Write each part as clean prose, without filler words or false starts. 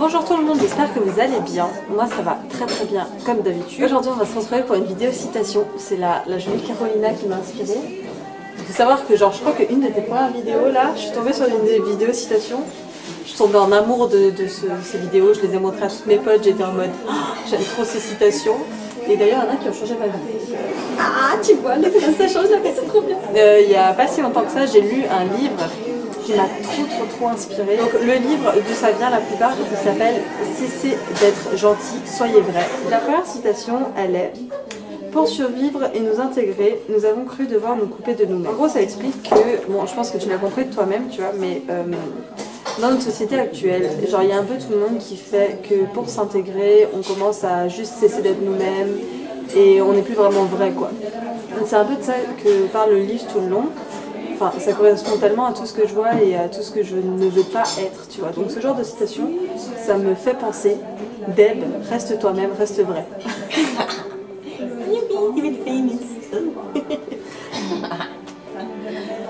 Bonjour tout le monde, j'espère que vous allez bien. Moi ça va très bien comme d'habitude. Aujourd'hui on va se retrouver pour une vidéo citation. C'est la jolie Carolina qui m'a inspirée. Il faut savoir que genre je crois qu'une de tes premières vidéos là, je suis tombée sur une des vidéos citations. Je suis tombée en amour de ces vidéos, je les ai montrées à toutes mes potes, j'étais en mode oh, j'aime trop ces citations. Et d'ailleurs il y en a qui ont changé ma vie. Ah tu vois, ça change la vie, c'est trop bien. Il n'y a pas si longtemps que ça, j'ai lu un livre qui m'a trop inspirée. Donc le livre d'où ça vient la plupart, qui s'appelle Cessez d'être gentil, soyez vrai. La première citation, elle est: pour survivre et nous intégrer, nous avons cru devoir nous couper de nous-mêmes. En gros, ça explique que, bon, je pense que tu l'as compris de toi-même, tu vois, mais dans notre société actuelle, genre il y a un peu tout le monde qui fait que pour s'intégrer, on commence à juste cesser d'être nous-mêmes et on n'est plus vraiment vrai, quoi. C'est un peu de ça que parle le livre tout le long. Enfin, ça correspond tellement à tout ce que je vois et à tout ce que je ne veux pas être, tu vois. Donc ce genre de citation, ça me fait penser: Deb, reste toi-même, reste vrai.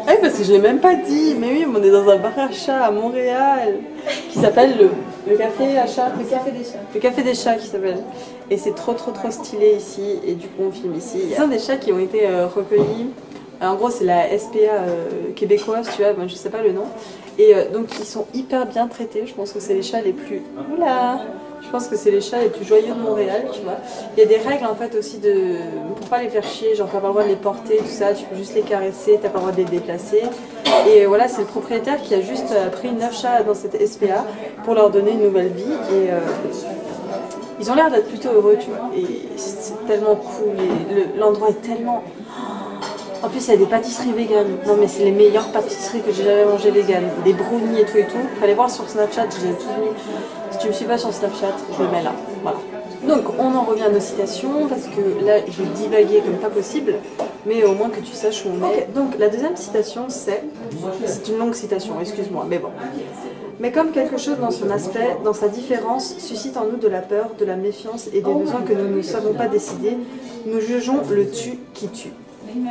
Ah, parce que je l'ai même pas dit, mais oui, on est dans un bar à chat à Montréal qui s'appelle le café à chat. Le café des chats. Le café des chats qui s'appelle. Et c'est trop stylé ici, et du coup on filme ici. Il y a des chats qui ont été recueillis. En gros, c'est la SPA québécoise, tu vois, moi je sais pas le nom. Et donc, ils sont hyper bien traités. Je pense que c'est les chats les plus... Oula! Je pense que c'est les chats les plus joyeux de Montréal, tu vois. Il y a des règles en fait aussi pour pas les faire chier, genre t'as pas le droit de les porter, tout ça, tu peux juste les caresser, t'as pas le droit de les déplacer. Et voilà, c'est le propriétaire qui a juste pris 9 chats dans cette SPA pour leur donner une nouvelle vie. Et ils ont l'air d'être plutôt heureux, tu vois. Et c'est tellement cool, et l'endroit est tellement... En plus, il y a des pâtisseries véganes. Non, mais c'est les meilleures pâtisseries que j'ai jamais mangées véganes. Des brownies et tout et tout. Fallait voir sur Snapchat, j'ai tout mis. Si tu me suis pas sur Snapchat, je le mets là. Voilà. Donc, on en revient à nos citations parce que là, j'ai divagué comme pas possible. Mais au moins que tu saches où on est. Okay, donc, la deuxième citation, c'est une longue citation, excuse-moi, mais bon. Mais comme quelque chose dans son aspect, dans sa différence, suscite en nous de la peur, de la méfiance et des besoins que nous ne savons pas décider, nous jugeons le tu qui tue.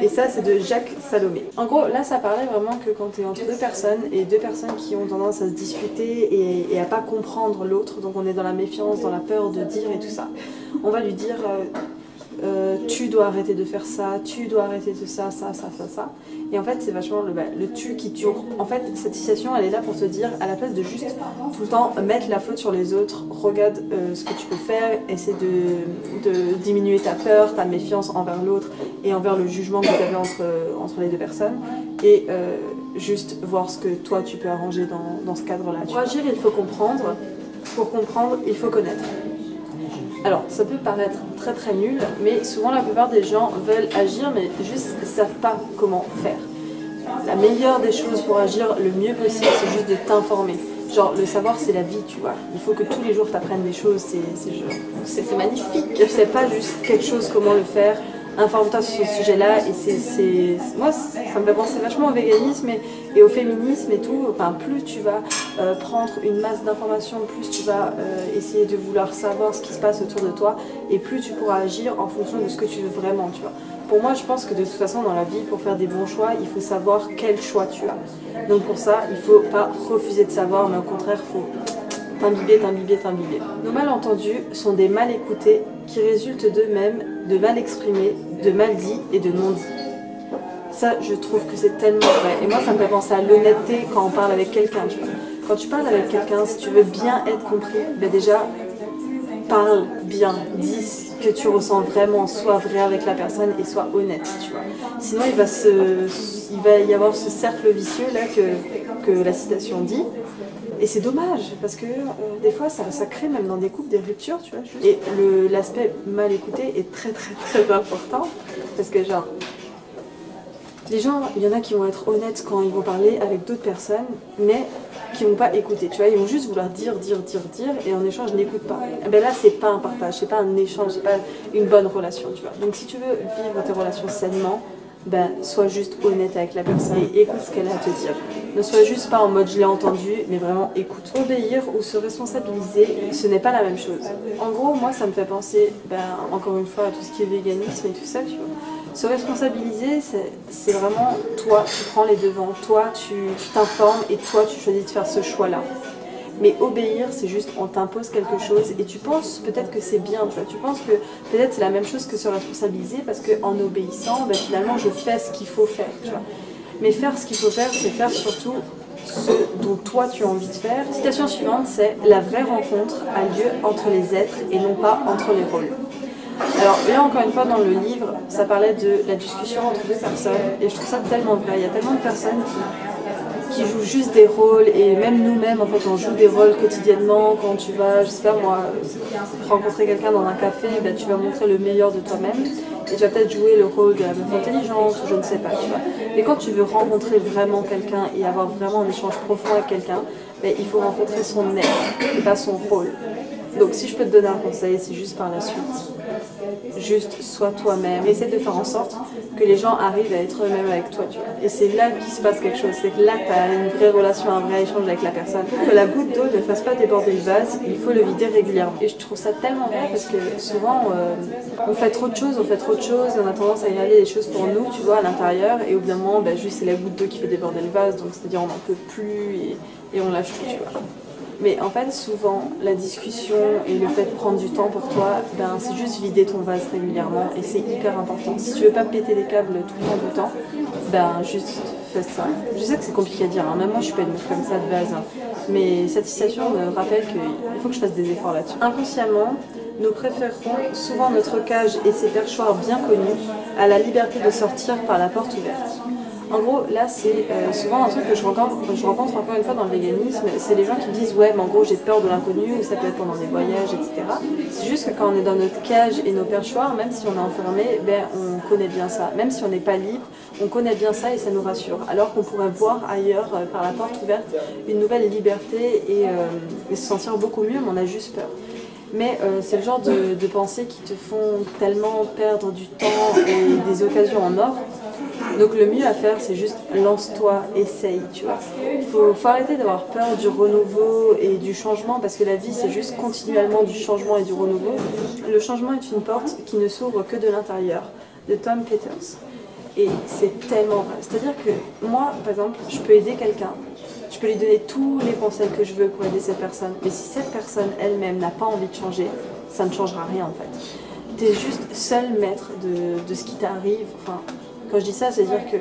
Et ça, c'est de Jacques Salomé. En gros, là, ça parlait vraiment que quand tu es entre deux personnes, et deux personnes qui ont tendance à se disputer et à pas comprendre l'autre, donc on est dans la méfiance, dans la peur de dire et tout ça, on va lui dire tu dois arrêter de faire ça, tu dois arrêter de ça. Et en fait, c'est vachement le tu qui tue. En fait, cette citation, elle est là pour te dire, à la place de juste tout le temps mettre la faute sur les autres, regarde ce que tu peux faire, essaie de diminuer ta peur, ta méfiance envers l'autre et envers le jugement que tu avais entre les deux personnes, et juste voir ce que toi tu peux arranger dans ce cadre-là. Pour agir, il faut comprendre. Pour comprendre, il faut connaître. Alors, ça peut paraître très nul, mais souvent la plupart des gens veulent agir, mais juste ne savent pas comment faire. La meilleure des choses pour agir le mieux possible, c'est juste de t'informer. Genre, le savoir, c'est la vie, tu vois. Il faut que tous les jours tu apprennes des choses, c'est magnifique. C'est pas juste quelque chose, comment le faire. Informe-toi sur ce sujet-là, et moi, ça me fait penser vachement au véganisme et au féminisme et tout. Enfin, plus tu vas prendre une masse d'informations, plus tu vas essayer de vouloir savoir ce qui se passe autour de toi, et plus tu pourras agir en fonction de ce que tu veux vraiment, tu vois. Pour moi, je pense que de toute façon, dans la vie, pour faire des bons choix, il faut savoir quel choix tu as. Donc pour ça, il faut pas refuser de savoir, mais au contraire, il faut t'imbiber. Nos malentendus sont des mal écoutés qui résultent d'eux-mêmes, de mal exprimés, de mal dits et de non dits. Ça, je trouve que c'est tellement vrai. Et moi, ça me fait penser à l'honnêteté quand on parle avec quelqu'un, tu vois. Quand tu parles avec quelqu'un, si tu veux bien être compris, ben déjà, parle bien, dis ce que tu ressens vraiment, sois vrai avec la personne et sois honnête, tu vois. Sinon, il va y avoir ce cercle vicieux là que la citation dit. Et c'est dommage, parce que des fois ça crée même dans des couples des ruptures, tu vois. Et l'aspect mal écouté est très important, parce que genre, les gens, il y en a qui vont être honnêtes quand ils vont parler avec d'autres personnes, mais qui vont pas écouter, tu vois. Ils vont juste vouloir dire, et en échange n'écoutent pas. Et ben là, c'est pas un partage, c'est pas un échange, c'est pas une bonne relation, tu vois. Donc si tu veux vivre tes relations sainement, ben, sois juste honnête avec la personne et écoute ce qu'elle a à te dire. Ne sois juste pas en mode je l'ai entendu, mais vraiment écoute. Obéir ou se responsabiliser, ce n'est pas la même chose. En gros, moi ça me fait penser, encore une fois, à tout ce qui est véganisme et tout ça, tu vois. Se responsabiliser, c'est vraiment toi, tu prends les devants, toi tu t'informes et toi tu choisis de faire ce choix-là. Mais obéir, c'est juste on t'impose quelque chose et tu penses peut-être que c'est bien, tu vois. Tu penses que peut-être c'est la même chose que se responsabiliser parce qu'en obéissant, ben, finalement je fais ce qu'il faut faire, tu vois. Mais faire ce qu'il faut faire, c'est faire surtout ce dont toi tu as envie de faire. La citation suivante, c'est « La vraie rencontre a lieu entre les êtres et non pas entre les rôles ». Alors là, encore une fois, dans le livre, ça parlait de la discussion entre deux personnes et je trouve ça tellement vrai. Il y a tellement de personnes qui jouent juste des rôles et même nous-mêmes, en fait, on joue des rôles quotidiennement. Quand tu vas, je sais pas moi, rencontrer quelqu'un dans un café, ben, tu vas montrer le meilleur de toi-même et tu vas peut-être jouer le rôle de la meuf intelligente ou je ne sais pas, tu vois. Mais quand tu veux rencontrer vraiment quelqu'un et avoir vraiment un échange profond avec quelqu'un, ben, il faut rencontrer son être et pas son rôle. Donc si je peux te donner un conseil, c'est juste par la suite. Juste sois toi-même. Essaie de faire en sorte que les gens arrivent à être eux-mêmes avec toi, tu vois. Et c'est là qu'il se passe quelque chose. C'est que là, tu as une vraie relation, un vrai échange avec la personne. Pour que la goutte d'eau ne fasse pas déborder le vase, il faut le vider régulièrement. Et je trouve ça tellement vrai parce que souvent, on fait trop de choses, et on a tendance à regarder les choses pour nous, tu vois, à l'intérieur. Et au bout d'un moment, ben, juste c'est la goutte d'eau qui fait déborder le vase. Donc c'est-à-dire on n'en peut plus et on lâche tout, tu vois. Mais en fait, souvent, la discussion et le fait de prendre du temps pour toi, ben, c'est juste vider ton vase régulièrement et c'est hyper important. Si tu veux pas péter les câbles tout le temps, ben, juste fais ça. Je sais que c'est compliqué à dire, hein. Même moi je suis pas une meuf comme ça de base, hein. Mais cette citation me rappelle qu'il faut que je fasse des efforts là-dessus. Inconsciemment, nous préférerons souvent notre cage et ses perchoirs bien connus à la liberté de sortir par la porte ouverte. En gros, là, c'est souvent un truc que je rencontre encore une fois dans le véganisme, c'est les gens qui me disent « ouais, mais en gros, j'ai peur de l'inconnu » ou ça peut être pendant des voyages, etc. C'est juste que quand on est dans notre cage et nos perchoirs, même si on est enfermé, ben, on connaît bien ça. Même si on n'est pas libre, on connaît bien ça et ça nous rassure. Alors qu'on pourrait voir ailleurs, par la porte ouverte, une nouvelle liberté et se sentir beaucoup mieux, mais on a juste peur. Mais c'est le genre de pensées qui te font tellement perdre du temps et des occasions en or. Donc le mieux à faire, c'est juste lance-toi, essaye, tu vois. Faut arrêter d'avoir peur du renouveau et du changement parce que la vie, c'est juste continuellement du changement et du renouveau. Le changement est une porte qui ne s'ouvre que de l'intérieur, de Tom Peters. Et c'est tellement vrai. C'est-à-dire que moi, par exemple, je peux aider quelqu'un, je peux lui donner tous les conseils que je veux pour aider cette personne, mais si cette personne elle-même n'a pas envie de changer, ça ne changera rien en fait. Tu es juste seul maître de ce qui t'arrive. Enfin, quand je dis ça, c'est-à-dire que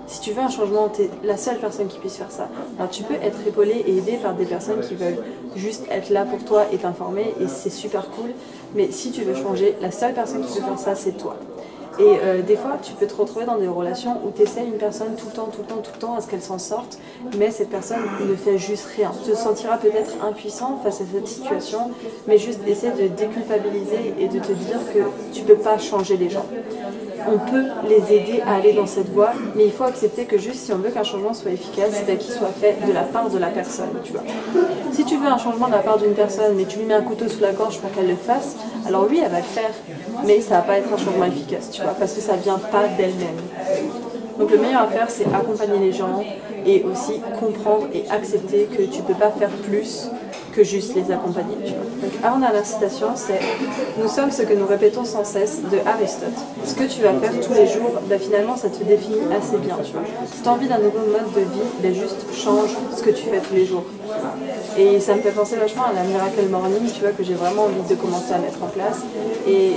si tu veux un changement, tu es la seule personne qui puisse faire ça. Alors tu peux être épaulé et aidé par des personnes qui veulent juste être là pour toi et t'informer, et c'est super cool, mais si tu veux changer, la seule personne qui peut faire ça, c'est toi. Et des fois, tu peux te retrouver dans des relations où tu essaies une personne tout le temps à ce qu'elle s'en sorte, mais cette personne ne fait juste rien. Tu te sentiras peut-être impuissant face à cette situation, mais juste essaie de déculpabiliser et de te dire que tu ne peux pas changer les gens. On peut les aider à aller dans cette voie, mais il faut accepter que juste si on veut qu'un changement soit efficace, c'est qu'il soit fait de la part de la personne, tu vois. Si tu veux un changement de la part d'une personne, mais tu lui mets un couteau sous la gorge pour qu'elle le fasse, alors oui, elle va le faire, mais ça va pas être un changement efficace, tu vois, parce que ça vient pas d'elle-même. Donc le meilleur à faire, c'est accompagner les gens et aussi comprendre et accepter que tu peux pas faire plus que juste les accompagner, tu vois. Donc avant-dernière citation, c'est « Nous sommes ce que nous répétons sans cesse » de Aristote. Ce que tu vas faire tous les jours, bah, finalement, ça te définit assez bien, tu vois. Si tu as envie d'un nouveau mode de vie, bah, juste change ce que tu fais tous les jours. Et ça me fait penser vachement à la Miracle Morning, tu vois, que j'ai vraiment envie de commencer à mettre en place. Et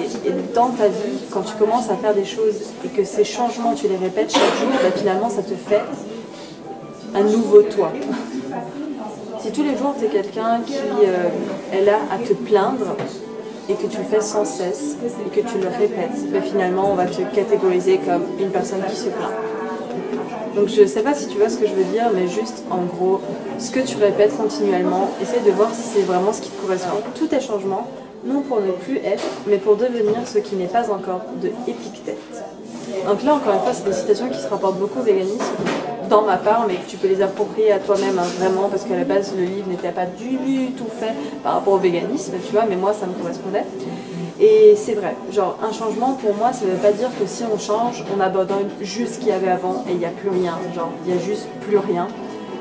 dans ta vie, quand tu commences à faire des choses et que ces changements, tu les répètes chaque jour, bah, finalement, ça te fait un nouveau toi. Si tous les jours tu es quelqu'un qui est là à te plaindre et que tu le fais sans cesse et que tu le répètes, ben finalement on va te catégoriser comme une personne qui se plaint. Donc je ne sais pas si tu vois ce que je veux dire, mais juste en gros, ce que tu répètes continuellement, essaye de voir si c'est vraiment ce qui te correspond. Tous tes changements, non pour ne plus être, mais pour devenir ce qui n'est pas encore, de Épictète. Donc là encore une fois, c'est des citations qui se rapportent beaucoup au véganisme, dans ma part, mais que tu peux les approprier à toi-même, hein, vraiment, parce qu'à la base le livre n'était pas du tout fait par rapport au véganisme, tu vois, mais moi ça me correspondait. Et c'est vrai, genre un changement pour moi ça veut pas dire que si on change, on abandonne juste ce qu'il y avait avant et il n'y a plus rien, genre il n'y a juste plus rien.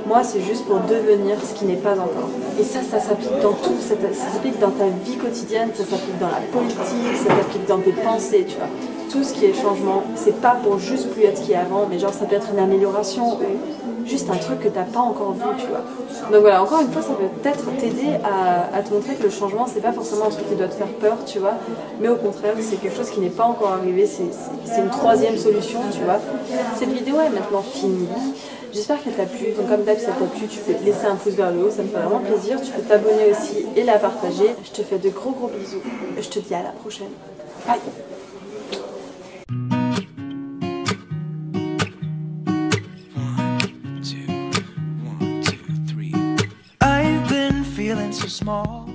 Moi c'est juste pour devenir ce qui n'est pas encore. Et ça s'applique dans tout, ça s'applique dans ta vie quotidienne, ça s'applique dans la politique, ça s'applique dans tes pensées, tu vois. Tout ce qui est changement, c'est pas pour juste plus être ce qu'il y a avant, mais genre ça peut être une amélioration ou juste un truc que t'as pas encore vu, tu vois. Donc voilà, encore une fois, ça peut peut-être t'aider à te montrer que le changement, c'est pas forcément un truc qui doit te faire peur, tu vois, mais au contraire, c'est quelque chose qui n'est pas encore arrivé, c'est une troisième solution, tu vois. Cette vidéo est maintenant finie. J'espère qu'elle t'a plu, donc comme d'hab, si ça t'a plu, tu peux laisser un pouce vers le haut, ça me fait vraiment plaisir. Tu peux t'abonner aussi et la partager. Je te fais de gros bisous. Je te dis à la prochaine. Bye. I've been feeling so small.